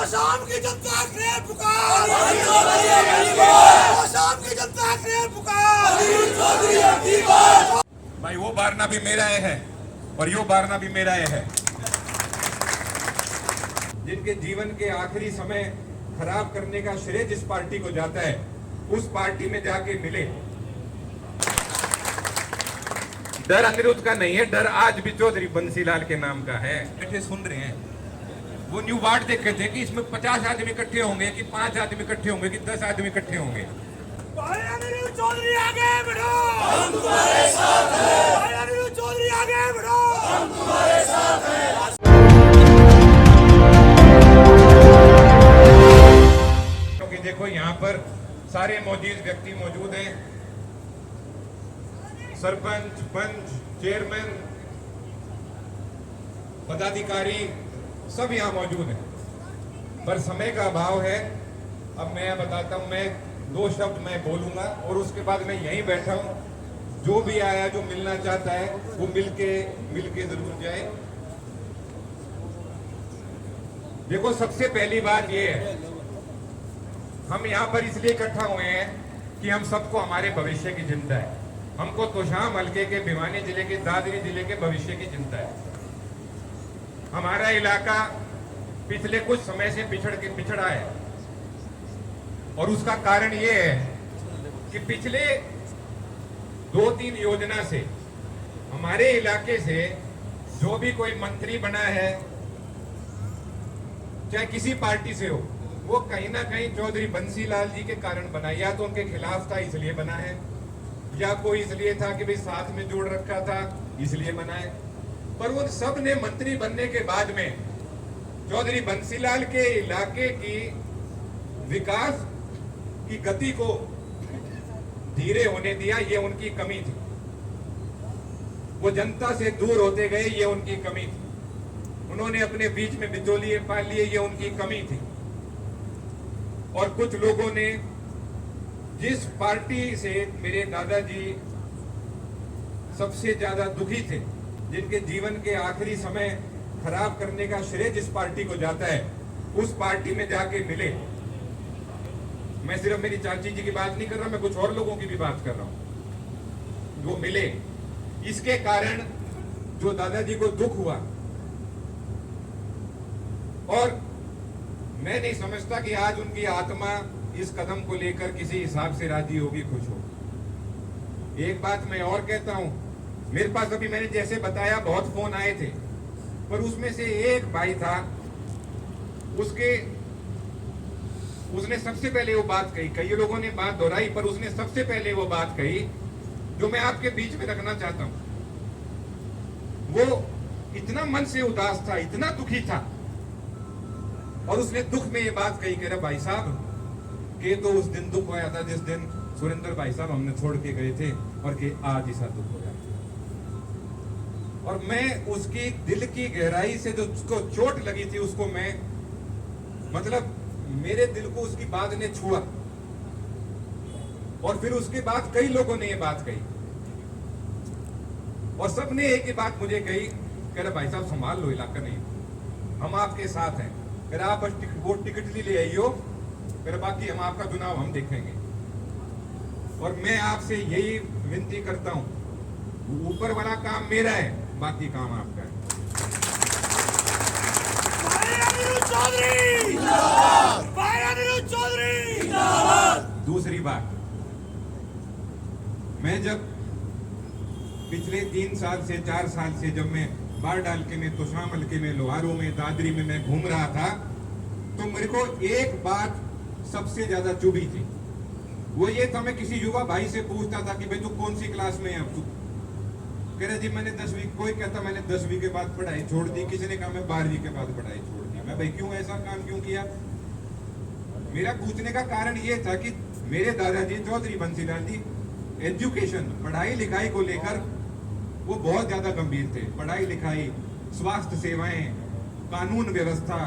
शाम की जनता करे पुकार, शाम की जनता करे पुकार। भाई वो बारना भी मेरा है और यो बारना भी मेरा है। जिनके जीवन के आखिरी समय खराब करने का श्रेय जिस पार्टी को जाता है, उस पार्टी में जाके मिले। डर अनिरुद्ध का नहीं है, डर आज भी चौधरी बंसीलाल के नाम का है। बैठे सुन रहे हैं, वो न्यू वार्ड देखे थे कि इसमें 50 आदमी इकट्ठे होंगे कि 5 आदमी इकट्ठे होंगे कि 10 आदमी इकट्ठे होंगे। भाई अनिरुद्ध चौधरी आगे बढ़ो, हम तुम्हारे साथ हैं। भाई अनिरुद्ध चौधरी आगे बढ़ो, हम तुम्हारे साथ हैं। क्योंकि देखो यहाँ पर सारे मौजूद व्यक्ति मौजूद हैं, सरपंच, पंच, चेयरमैन, पदाधिकारी सब यहाँ मौजूद हैं, पर समय का अभाव है। अब मैं बताता हूँ, मैं 2 शब्द मैं बोलूंगा और उसके बाद मैं यहीं बैठा हूँ। जो भी आया, जो मिलना चाहता है, वो मिलके जरूर जाए। देखो, सबसे पहली बात ये है, हम यहाँ पर इसलिए इकट्ठा हुए हैं कि हम सबको हमारे भविष्य की चिंता है। हमको तोशाम हल्के के, भिवानी जिले के, दादरी जिले के भविष्य की चिंता है। हमारा इलाका पिछले कुछ समय से पिछड़ा है और उसका कारण ये है कि पिछले 2-3 योजना से हमारे इलाके से जो भी कोई मंत्री बना है, चाहे किसी पार्टी से हो, वो कहीं ना कहीं चौधरी बंसीलाल जी के कारण बना। या तो उनके खिलाफ था इसलिए बना है, या कोई इसलिए था कि भाई साथ में जोड़ रखा था इसलिए बना है। पर उन सब ने मंत्री बनने के बाद में चौधरी बंसीलाल के इलाके की विकास की गति को धीरे होने दिया, ये उनकी कमी थी। वो जनता से दूर होते गए, ये उनकी कमी थी। उन्होंने अपने बीच में बिचौलिए पाल लिए, ये उनकी कमी थी। और कुछ लोगों ने जिस पार्टी से मेरे दादाजी सबसे ज्यादा दुखी थे, जिनके जीवन के आखिरी समय खराब करने का श्रेय जिस पार्टी को जाता है, उस पार्टी में जाके मिले। मैं सिर्फ मेरी चाची जी की बात नहीं कर रहा, मैं कुछ और लोगों की भी बात कर रहा हूं। वो मिले, इसके कारण जो दादाजी को दुख हुआ, और मैं नहीं समझता कि आज उनकी आत्मा इस कदम को लेकर किसी हिसाब से राजी होगी, खुश हो। एक बात मैं और कहता हूं, मेरे पास अभी मैंने जैसे बताया बहुत फोन आए थे, पर उसमें से एक भाई था, उसने सबसे पहले वो बात कही। कई लोगों ने बात दोहराई, पर उसने सबसे पहले वो बात कही जो मैं आपके बीच में रखना चाहता हूं। वो इतना मन से उदास था, इतना दुखी था, और उसने दुख में ये बात कही, कह रहा भाई साहब के तो उस दिन दुख होया था जिस दिन सुरेंद्र भाई साहब हमने छोड़ के गए थे, और कि आज ऐसा दुख हो गया। और मैं उसकी दिल की गहराई से जो उसको चोट लगी थी, उसको मैं, मतलब मेरे दिल को उसकी बात ने छुआ। और फिर उसके बाद कई लोगों ने ये बात कही, और सबने एक ही बात मुझे कही, कह रहा भाई साहब संभाल लो इलाका, नहीं हम आपके साथ हैं। कह रहा आप बस वो टिकट ले आइयो, कह रहा बाकी हम आपका चुनाव हम देखेंगे। और मैं आपसे यही विनती करता हूं, ऊपर वाला काम मेरा है, बाकी काम आपका है। दूसरी बात, मैं जब पिछले 3 साल से 4 साल से जब मैं बारडालके में, तोशाम हल्के में, लोहारों में, दादरी में मैं घूम रहा था, तो मेरे को एक बात सबसे ज्यादा चुभी थी। वो ये था, मैं किसी युवा भाई से पूछता था कि भाई तू कौन सी क्लास में है अब? तू कह रहा जी मैंने 10वीं, कोई कहता मैंने 10वीं के बाद पढ़ाई छोड़ दी, किसी ने कहा मैं 12वीं के बाद पढ़ाई छोड़ दी। मैं भाई क्यों ऐसा काम क्यों किया? मेरा पूछने का कारण ये था कि मेरे दादाजी चौधरी बंसीलाल जी एजुकेशन, पढ़ाई लिखाई को लेकर वो बहुत ज्यादा गंभीर थे। पढ़ाई लिखाई, स्वास्थ्य सेवाएं, कानून व्यवस्था,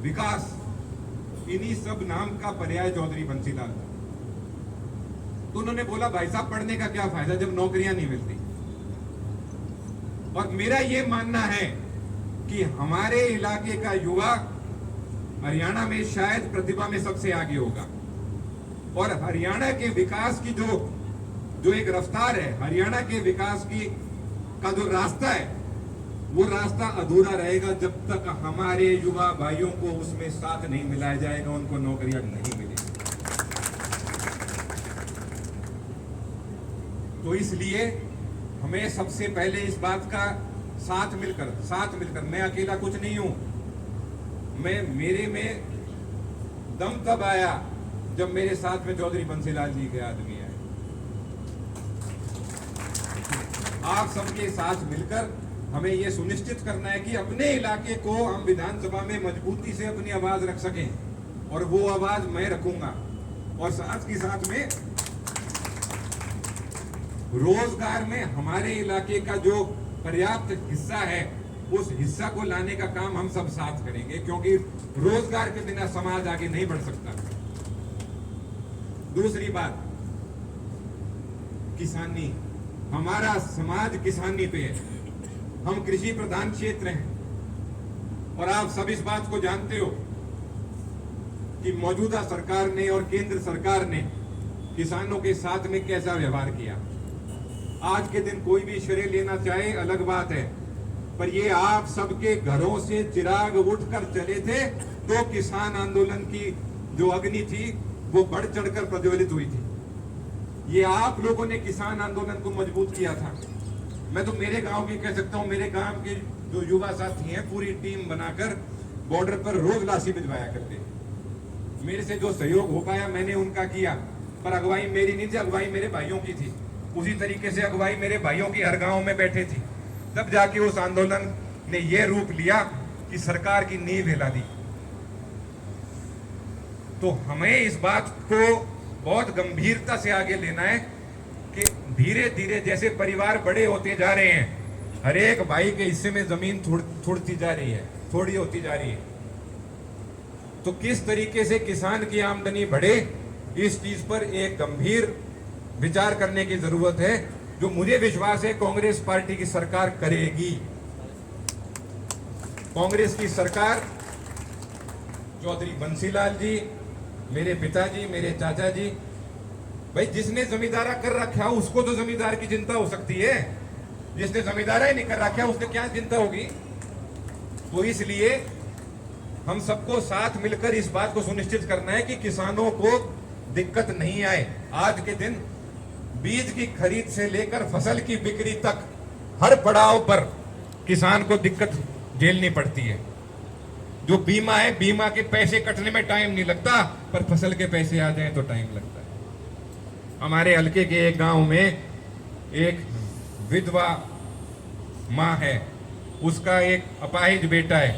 विकास, इन्हीं सब नाम का पर्याय चौधरी बंसीलाल था। तो उन्होंने बोला भाई साहब पढ़ने का क्या फायदा जब नौकरियां नहीं मिलती। और मेरा ये मानना है कि हमारे इलाके का युवा हरियाणा में शायद प्रतिभा में सबसे आगे होगा, और हरियाणा के विकास की जो एक रफ्तार है, हरियाणा के विकास की का जो रास्ता है, वो रास्ता अधूरा रहेगा जब तक हमारे युवा भाइयों को उसमें साथ नहीं मिलाया जाएगा, उनको नौकरियां नहीं मिलेगी। तो इसलिए हमें सबसे पहले इस बात का साथ मिलकर, मैं अकेला कुछ नहीं हूं, मेरे में दम तब आया जब मेरे साथ में चौधरी बंसीलाल जी के आदमी आए। आप सबके साथ मिलकर हमें यह सुनिश्चित करना है कि अपने इलाके को हम विधानसभा में मजबूती से अपनी आवाज रख सकें, और वो आवाज मैं रखूंगा। और साथ ही साथ में रोजगार में हमारे इलाके का जो पर्याप्त हिस्सा है, उस हिस्सा को लाने का काम हम सब साथ करेंगे, क्योंकि रोजगार के बिना समाज आगे नहीं बढ़ सकता। दूसरी बात, किसानी, हमारा समाज किसानी पे है, हम कृषि प्रधान क्षेत्र हैं, और आप सब इस बात को जानते हो कि मौजूदा सरकार ने और केंद्र सरकार ने किसानों के साथ में कैसा व्यवहार किया। आज के दिन कोई भी श्रेय लेना चाहे अलग बात है, पर ये आप सबके घरों से चिराग उठकर चले थे तो किसान आंदोलन की जो अग्नि थी वो बढ़ चढ़कर प्रज्वलित हुई थी। ये आप लोगों ने किसान आंदोलन को मजबूत किया था। मैं तो मेरे गांव की कह सकता हूं, मेरे गांव के जो युवा साथी हैं पूरी टीम बनाकर बॉर्डर पर रोज लाशी भिजवाया करते। मेरे से जो सहयोग हो पाया मैंने उनका किया, पर अगुवाई मेरी नहीं थी, अगुवाई मेरे भाइयों की थी। उसी तरीके से अगुवाई मेरे भाइयों की हर गांव में बैठे थी। तब जाके उस आंदोलन ने यह रूप लिया कि सरकार की नींव हिला दी। तो हमें इस बात को बहुत गंभीरता से आगे लेना है कि धीरे धीरे जैसे परिवार बड़े होते जा रहे हैं, हर एक भाई के हिस्से में जमीन थोड़ी जा रही है, थोड़ी होती जा रही है, तो किस तरीके से किसान की आमदनी बढ़े, इस चीज पर एक गंभीर विचार करने की जरूरत है, जो मुझे विश्वास है कांग्रेस पार्टी की सरकार करेगी। कांग्रेस की सरकार, चौधरी बंसीलाल जी, मेरे पिताजी, मेरे चाचा जी, भाई जिसने जमींदारा कर रखा उसको तो जमींदार की चिंता हो सकती है, जिसने जमींदारा ही नहीं कर रखा उसने क्या चिंता होगी। तो इसलिए हम सबको साथ मिलकर इस बात को सुनिश्चित करना है कि किसानों को दिक्कत नहीं आए। आज के दिन बीज की खरीद से लेकर फसल की बिक्री तक हर पड़ाव पर किसान को दिक्कत झेलनी पड़ती है। जो बीमा है, बीमा के पैसे कटने में टाइम नहीं लगता, पर फसल के पैसे आ जाएं तो टाइम लगता है। हमारे हल्के के एक गांव में एक विधवा मां है, उसका एक अपाहिज बेटा है,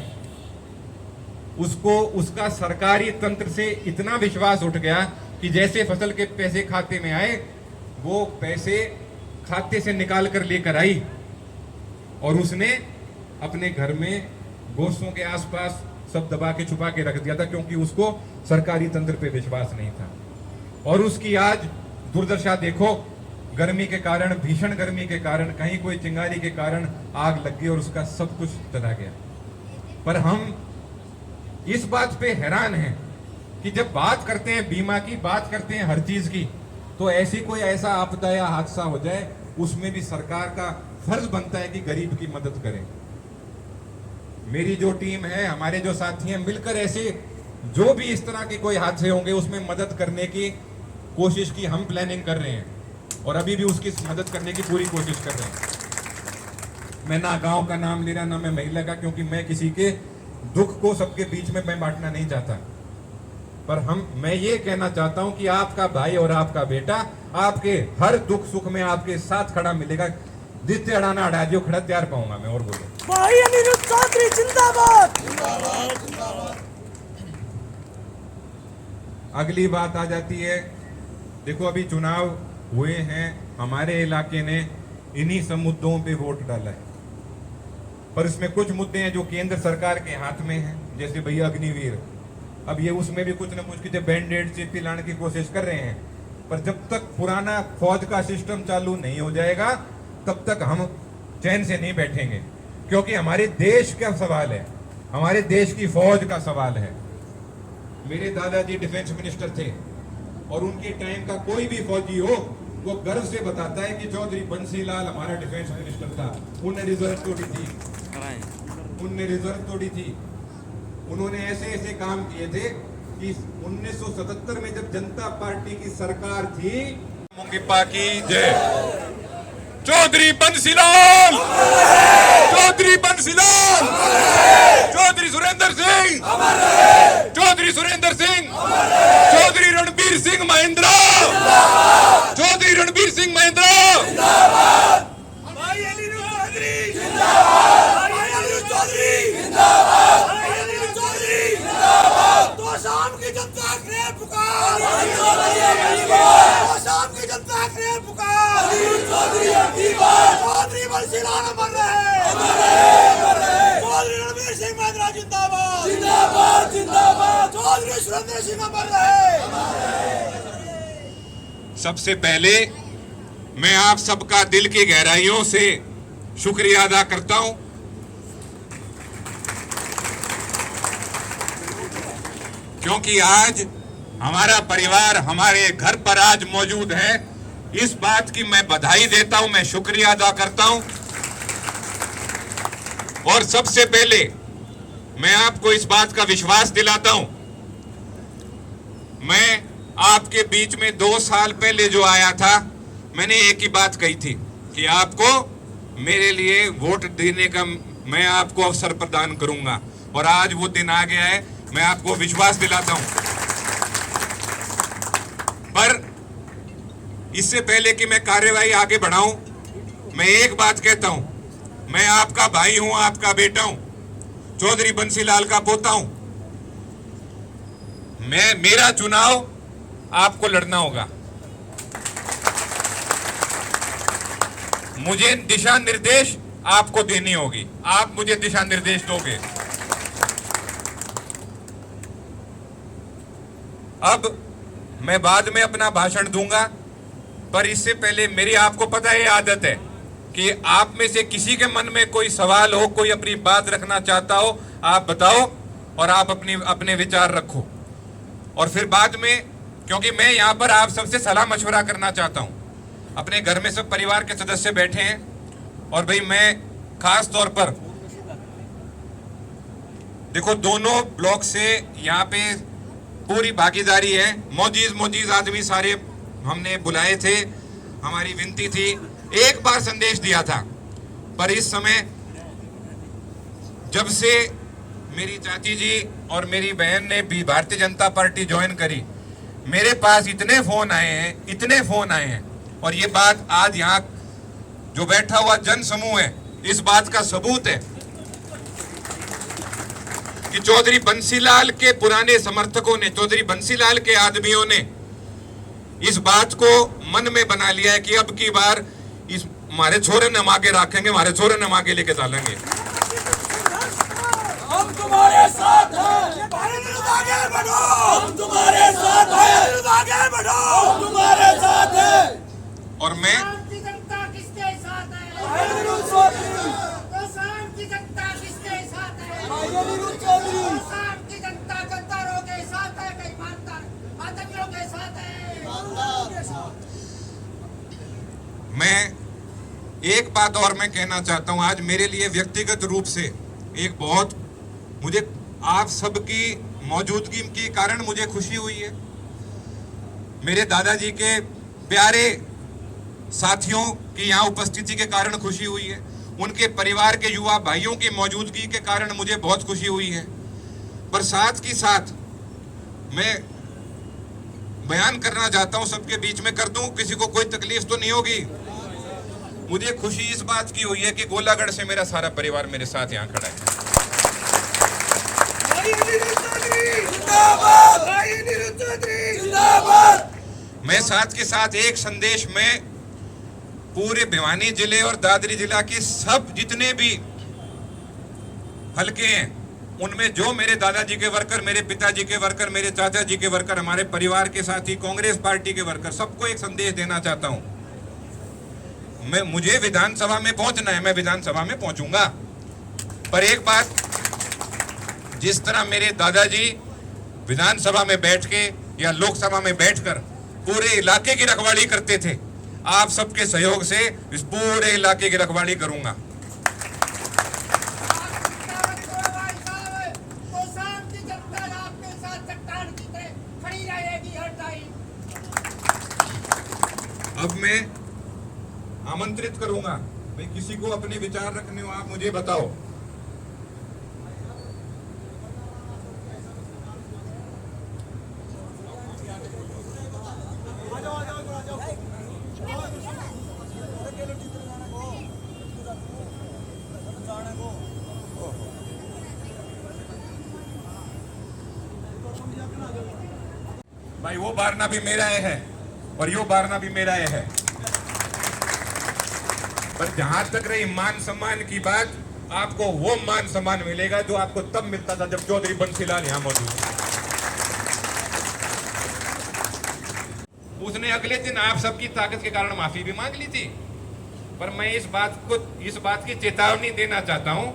उसको उसका सरकारी तंत्र से इतना विश्वास उठ गया कि जैसे फसल के पैसे खाते में आए, वो पैसे खाते से निकाल कर लेकर आई, और उसने अपने घर में गोशों के आसपास सब दबा के छुपा के रख दिया था, क्योंकि उसको सरकारी तंत्र पे विश्वास नहीं था। और उसकी आज दुर्दशा देखो, गर्मी के कारण, भीषण गर्मी के कारण, कहीं कोई चिंगारी के कारण आग लग गई और उसका सब कुछ चला गया। पर हम इस बात पे हैरान हैं कि जब बात करते हैं बीमा की, बात करते हैं हर चीज की, तो ऐसी कोई ऐसा आपदा या हादसा हो जाए, उसमें भी सरकार का फर्ज बनता है कि गरीब की मदद करें। मेरी जो टीम है, हमारे जो साथी हैं, मिलकर ऐसे जो भी इस तरह के कोई हादसे होंगे उसमें मदद करने की कोशिश की हम प्लानिंग कर रहे हैं, और अभी भी उसकी मदद करने की पूरी कोशिश कर रहे हैं। मैं ना गांव का नाम ले रहा, ना मैं महिला का, क्योंकि मैं किसी के दुख को सबके बीच में मैं बांटना नहीं चाहता। पर मैं ये कहना चाहता हूं कि आपका भाई और आपका बेटा आपके हर दुख सुख में आपके साथ खड़ा मिलेगा। जितने अड़ाना अड़ा जो खड़ा तैयार पाऊंगा मैं, और बोलो भाई अनिरुद्ध चौधरी जिंदाबाद। अगली बात आ जाती है, देखो अभी चुनाव हुए हैं, हमारे इलाके ने इन्हीं सब मुद्दों पे वोट डाला है, पर इसमें कुछ मुद्दे हैं जो केंद्र सरकार के हाथ में हैं, जैसे भैया अग्निवीर। अब ये उसमें भी कुछ न कुछ की बैंडेड चिट्ठी लाने की कोशिश कर रहे हैं, पर जब तक पुराना फौज का सिस्टम चालू नहीं हो जाएगा तब तक हम चैन से नहीं बैठेंगे। क्योंकि हमारे देश का सवाल है, हमारे देश की फौज का सवाल है। मेरे दादाजी डिफेंस मिनिस्टर थे और उनके टाइम का कोई भी फौजी हो वो गर्व से बताता है कि चौधरी बंसीलाल हमारा डिफेंस मिनिस्टर था। उन्होंने रिजर्व तोड़ी थी, उनने रिजर्व तोड़ी थी। उन्होंने ऐसे ऐसे काम किए थे कि 1977 में जब जनता पार्टी की सरकार थी, मुंगिपा की जय। चौधरी बंसीलाल, चौधरी बंसीलाल, चौधरी सुरेंद्र सिंह, चौधरी सुरेंद्र सिंह, चौधरी रणबीर सिंह महेंद्र, चौधरी रणबीर सिंह महेंद्र। भाई अनिरुद्ध चौधरी जिंदाबाद, भाई अनिरुद्ध चौधरी जिंदाबाद, भाई अनिरुद्ध चौधरी जिंदाबाद। तो शाम की जनता ने पुकार, तो शाम की जनता ने पुकार, अनिरुद्ध चौधरी की बात, चौधरी बंसीलाल अमर रहे, चौधरी रणबीर सिंह महेंद्र जिंदाबाद, जिंदाबाद, जिंदाबाद, चौधरी सुरेंद्र सिंह अमर रहे। सबसे पहले मैं आप सबका दिल की गहराइयों से शुक्रिया अदा करता हूं, क्योंकि आज हमारा परिवार हमारे घर पर आज मौजूद है। इस बात की मैं बधाई देता हूं, मैं शुक्रिया अदा करता हूं। और सबसे पहले मैं आपको इस बात का विश्वास दिलाता हूं, मैं आपके बीच में 2 साल पहले जो आया था, मैंने एक ही बात कही थी कि आपको मेरे लिए वोट देने का मैं आपको अवसर प्रदान करूंगा। और आज वो दिन आ गया है, मैं आपको विश्वास दिलाता हूं। पर इससे पहले कि मैं कार्यवाही आगे बढ़ाऊं, मैं एक बात कहता हूं, मैं आपका भाई हूं, आपका बेटा हूं, चौधरी बंसीलाल का पोता हूं। मेरा चुनाव आपको लड़ना होगा। मुझे दिशा निर्देश आपको देनी होगी, आप मुझे दिशा निर्देश दोगे। अब मैं बाद में अपना भाषण दूंगा, पर इससे पहले मेरी आपको पता है आदत है कि आप में से किसी के मन में कोई सवाल हो, कोई अपनी बात रखना चाहता हो, आप बताओ और आप अपने विचार रखो। और फिर बाद में, क्योंकि मैं यहाँ पर आप सबसे सलाह मशवरा करना चाहता हूँ। अपने घर में सब परिवार के सदस्य बैठे हैं और भाई मैं खास तौर पर देखो दोनों ब्लॉक से यहाँ पे पूरी भागीदारी है। मोजीज आदमी सारे हमने बुलाए थे, हमारी विनती थी, एक बार संदेश दिया था। पर इस समय जब से मेरी चाची जी और मेरी बहन ने भी भारतीय जनता पार्टी ज्वाइन करी, मेरे पास इतने फोन आए हैं, इतने फोन आए हैं। और ये बात आज यहाँ जो बैठा हुआ जन समूह है, इस बात का सबूत है कि चौधरी बंसीलाल के पुराने समर्थकों ने, चौधरी बंसीलाल के आदमियों ने इस बात को मन में बना लिया है कि अब की बार इस हमारे छोरे ने हम आगे रखेंगे, हमारे छोरे ने हम आगे लेके चलेंगे। हम तुम्हारे साथ हैं, आगे बढ़ो, हम तुम्हारे साथ हैं, आगे बढ़ो, हम तुम्हारे साथ हैं। और मैं जनता किसके साथ है? अनिरुद्ध चौधरी, तो शाम की जनता किसके साथ है? अनिरुद्ध चौधरी, तो शाम की जनता गद्दारों के साथ है कि ईमानदार आतंकियों के साथ है? मैं एक बात और मैं कहना चाहता हूं, आज मेरे लिए व्यक्तिगत रूप से एक बहुत, मुझे आप सबकी मौजूदगी के कारण मुझे खुशी हुई है। मेरे दादाजी के प्यारे साथियों की यहाँ उपस्थिति के कारण खुशी हुई है। उनके परिवार के युवा भाइयों की मौजूदगी के कारण मुझे बहुत खुशी हुई है। पर साथ ही साथ मैं बयान करना चाहता हूं, सबके बीच में कर दूं, किसी को कोई तकलीफ तो नहीं होगी। मुझे खुशी इस बात की हुई है कि गोलागढ़ से मेरा सारा परिवार मेरे साथ यहाँ खड़ा है। मैं साथ के साथ एक संदेश में पूरे भिवानी जिले और दादरी जिला के सब जितने भी हलके हैं, उनमें जो मेरे दादाजी के वर्कर, मेरे पिताजी के वर्कर, मेरे चाचा जी के वर्कर, हमारे परिवार के साथी, कांग्रेस पार्टी के वर्कर, सबको एक संदेश देना चाहता हूं। मुझे विधानसभा में पहुंचना है, मैं विधानसभा में पहुंचूंगा, पर एक बात, जिस तरह मेरे दादाजी विधानसभा में बैठ के या लोकसभा में बैठकर पूरे इलाके की रखवाली करते थे, आप सबके सहयोग से इस पूरे इलाके की रखवाली करूंगा। तो शाम की जनता आपके साथ चट्टान की तरह खड़ी रहेगी हर टाइम। अब मैं आमंत्रित करूंगा, भाई किसी को अपने विचार रखने हो आप मुझे बताओ। भाई वो बारना भी मेरा है और यो बारना भी मेरा है, पर जहां तक रही मान सम्मान की बात, आपको वो मान सम्मान मिलेगा जो आपको तब मिलता था जब चौधरी बंसीलाल यहां मौजूद थे। उसने अगले दिन आप सबकी ताकत के कारण माफी भी मांग ली थी, पर मैं इस बात की चेतावनी देना चाहता हूं,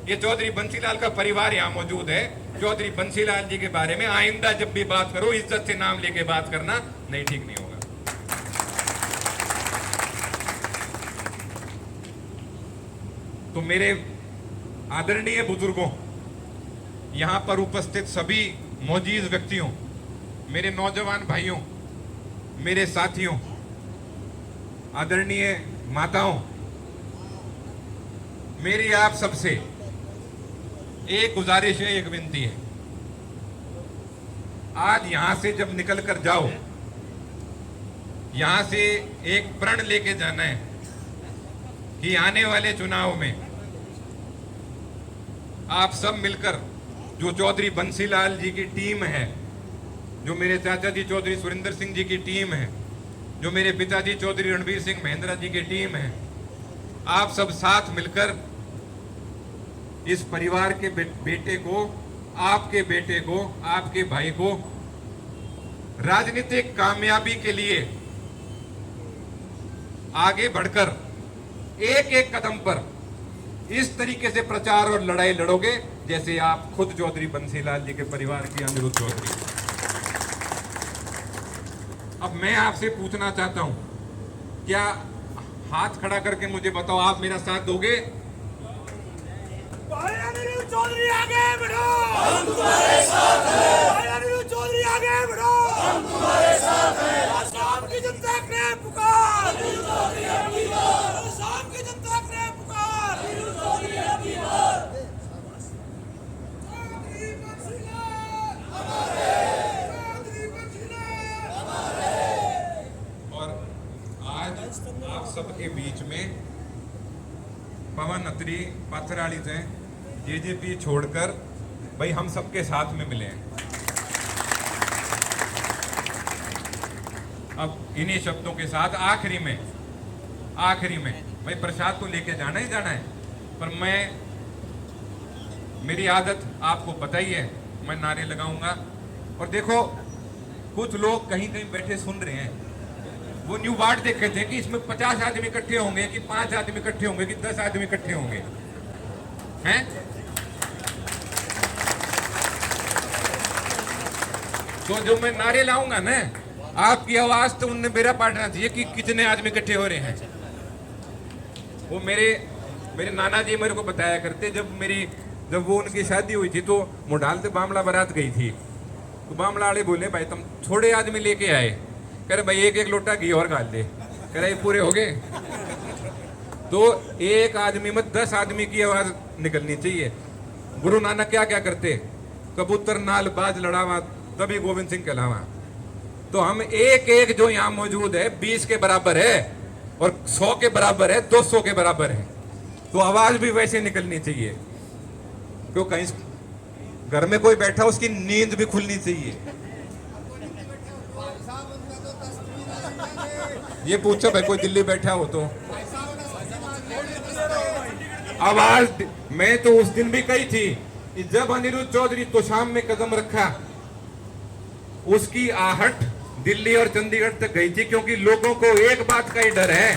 ये चौधरी बंसीलाल का परिवार यहां मौजूद है। चौधरी बंसीलाल जी के बारे में आइंदा जब भी बात करो इज्जत से नाम लेके बात करना, नहीं, ठीक नहीं होगा। तो मेरे आदरणीय बुजुर्गों, यहां पर उपस्थित सभी मौजूद व्यक्तियों, मेरे नौजवान भाइयों, मेरे साथियों, आदरणीय माताओं, मेरी आप सबसे एक गुजारिश है, एक विनती है। आज यहां से जब निकल कर जाओ, यहां से एक प्रण लेके जाना है कि आने वाले चुनाव में आप सब मिलकर जो चौधरी बंसीलाल जी की टीम है, जो मेरे चाचा जी चौधरी सुरेंद्र सिंह जी की टीम है, जो मेरे पिताजी चौधरी रणवीर सिंह महेंद्रा जी की टीम है, आप सब साथ मिलकर इस परिवार के बेटे को, आपके बेटे को, आपके भाई को राजनीतिक कामयाबी के लिए आगे बढ़कर एक एक कदम पर इस तरीके से प्रचार और लड़ाई लड़ोगे जैसे आप खुद चौधरी बंसीलाल जी के परिवार की अनिरुद्ध चौधरी। अब मैं आपसे पूछना चाहता हूं, क्या हाथ खड़ा करके मुझे बताओ, आप मेरा साथ दोगे? भाई अनिरुद्ध चौधरी आगे बढ़ो, हम तुम्हारे साथ हैं। भाई अनिरुद्ध चौधरी आगे बढ़ो, हम तुम्हारे साथ हैं। शाम की जनता करे पुकार, अनिरुद्ध चौधरी अपनी बार। शाम की जनता करे पुकार, अनिरुद्ध चौधरी अपनी बार। चौधरी बंसीलाल हमारे, चौधरी बंसीलाल हमारे। और आज आप सबके बीच में पवन अत्री पथराली से जेजेपी छोड़कर भाई हम सबके साथ में मिले हैं। अब इन्हीं शब्दों के साथ आखिरी में भाई प्रसाद तो लेके जाना ही जाना है, पर मेरी आदत आपको पता ही है, मैं नारे लगाऊंगा। और देखो, कुछ लोग कहीं कहीं बैठे सुन रहे हैं, वो न्यू वार्ड देखे थे कि इसमें 50 आदमी इकट्ठे होंगे कि 5 आदमी इकट्ठे होंगे कि 10 आदमी इकट्ठे होंगे, हैं? तो जो मैं नारे लाऊंगा ना, आपकी आवाज तो उनने मेरा पाटना चाहिए कि कितने आदमी इकट्ठे हो रहे हैं। वो मेरे नाना जी मेरे को बताया करते, जब वो उनकी शादी हुई थी तो मुडाल से बामला बारात गई थी, तो बामला वाले बोले भाई तुम थोड़े आदमी लेके आए, कह रहे भाई एक एक लोटा घी और गाल दे, कह रहे पूरे हो गए। तो एक आदमी में 10 आदमी की आवाज निकलनी चाहिए। गुरु नानक क्या क्या करते, कबूतर नाल बाज लड़ावा तभी गोविंद सिंह कहलावा। तो हम एक एक जो यहाँ मौजूद है 20 के बराबर है और 100 के बराबर है, 200 के बराबर है, तो आवाज भी वैसे निकलनी चाहिए। क्यों, कहीं घर में कोई बैठा उसकी नींद भी खुलनी चाहिए। ये पूछो भाई कोई दिल्ली बैठा हो तो आवाज। मैं तो उस दिन भी कही थी कि जब अनिरुद्ध चौधरी तोशाम में कदम रखा, उसकी आहट दिल्ली और चंडीगढ़ तक गई थी, क्योंकि लोगों को एक बात का ही डर है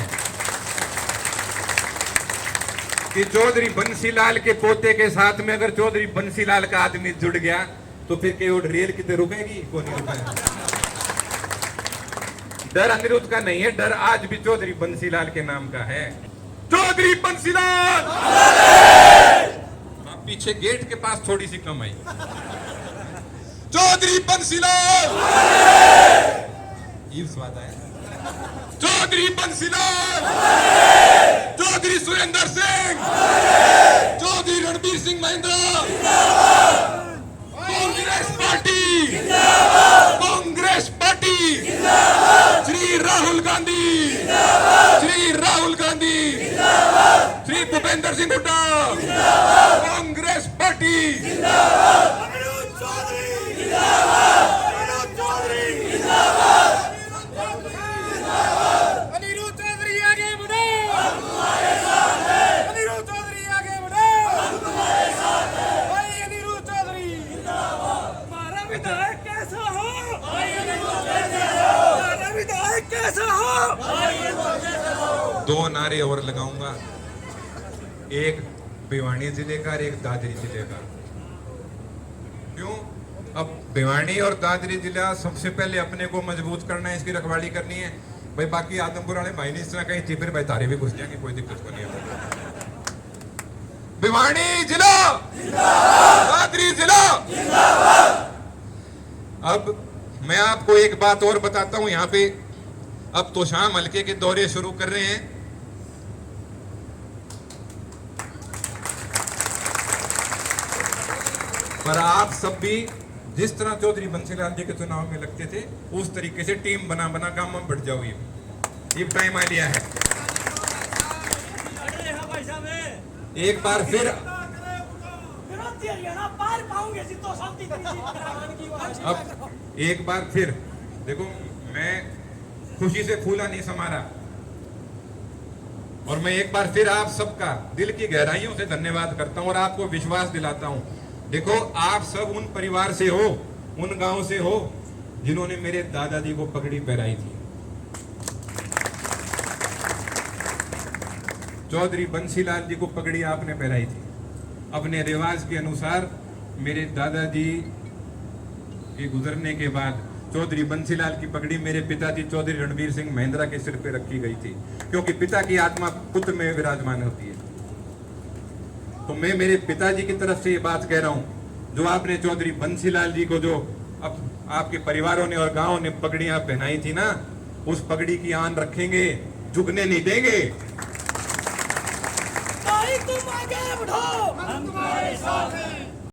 कि चौधरी बंसीलाल के पोते के साथ में अगर चौधरी बंसीलाल का आदमी जुड़ गया तो फिर केवल रेल कितने रुकेगी, कौन नहीं रुकेगा। डर अनिरुद्ध का नहीं है, डर आज भी चौधरी बंसीलाल के नाम का है। चौधरी बंसीलाल पीछे गेट के पास थोड़ी सी कम आई। चौधरी बंसीलाल ये स्वाद आया। Chaudhary Bansilal, Chaudhary Surendra Singh, Chaudhary Ranbir Singh Mahindra, Congress party, Congress party, Shri Rahul Gandhi, Shri Rahul Gandhi, Shri Bhupendra Singh Hooda, Congress party. Aniruddh Chaudhary जिंदाबाद, अनिरुद्ध चौधरी जिंदाबाद, अनिरुद्ध चौधरी आगे बढ़ो, हम तुम्हारे साथ हैं, अनिरुद्ध चौधरी आगे बढ़ो, हम तुम्हारे साथ हैं, भाई अनिरुद्ध चौधरी जिंदाबाद। हमारा विधायक कैसा हो, भाई अनिरुद्ध कैसे हो, हमारा विधायक कैसा हो, भाई अनिरुद्ध कैसे हो। दो नारे और लगाऊंगा, एक भिवानी जिले का और एक दादरी जिले का। क्यों? अब भिवानी और दादरी जिला सबसे पहले अपने को मजबूत करना है, इसकी रखवाली करनी है भाई। बाकी आदमपुर वाले भाई ने इस तरह कहीं चिपर भाई तारे भी घुस जाएंगे, कोई दिक्कत को नहीं है। भिवानी जिला जिंदाबाद, दादरी जिला जिंदाबाद। अब मैं आपको एक बात और बताता हूं, यहाँ पे अब तोशाम हल्के के दौरे शुरू कर रहे हैं। पर आप सब भी जिस तरह चौधरी बंसीलाल जी के चुनाव में लगते थे उस तरीके से टीम बना बना काम में बढ़ जाओ। ये टाइम आ लिया है। एक बार फिर अब एक बार फिर देखो, मैं खुशी से फूला नहीं समारा, और मैं एक बार फिर आप सबका दिल की गहराइयों से धन्यवाद करता हूं और आपको विश्वास दिलाता हूं। देखो, आप सब उन परिवार से हो, उन गांव से हो जिन्होंने मेरे दादाजी को पगड़ी पहनाई थी। चौधरी बंसीलाल जी को पगड़ी आपने पहनाई थी। अपने रिवाज के अनुसार मेरे दादाजी के गुजरने के बाद चौधरी बंसीलाल की पगड़ी मेरे पिताजी चौधरी रणबीर सिंह महिंद्रा के सिर पे रखी गई थी, क्योंकि पिता की आत्मा पुत्र में विराजमान होती है। तो मैं मेरे पिताजी की तरफ से ये बात कह रहा हूं, जो आपने चौधरी बंसीलाल जी को, जो अब आपके परिवारों ने और गांवों ने पगड़ियां पहनाई थी ना, उस पगड़ी की आन रखेंगे, झुकने नहीं देंगे। भाई तुम आगे बढ़ो, हम तुम्हारे साथ हैं।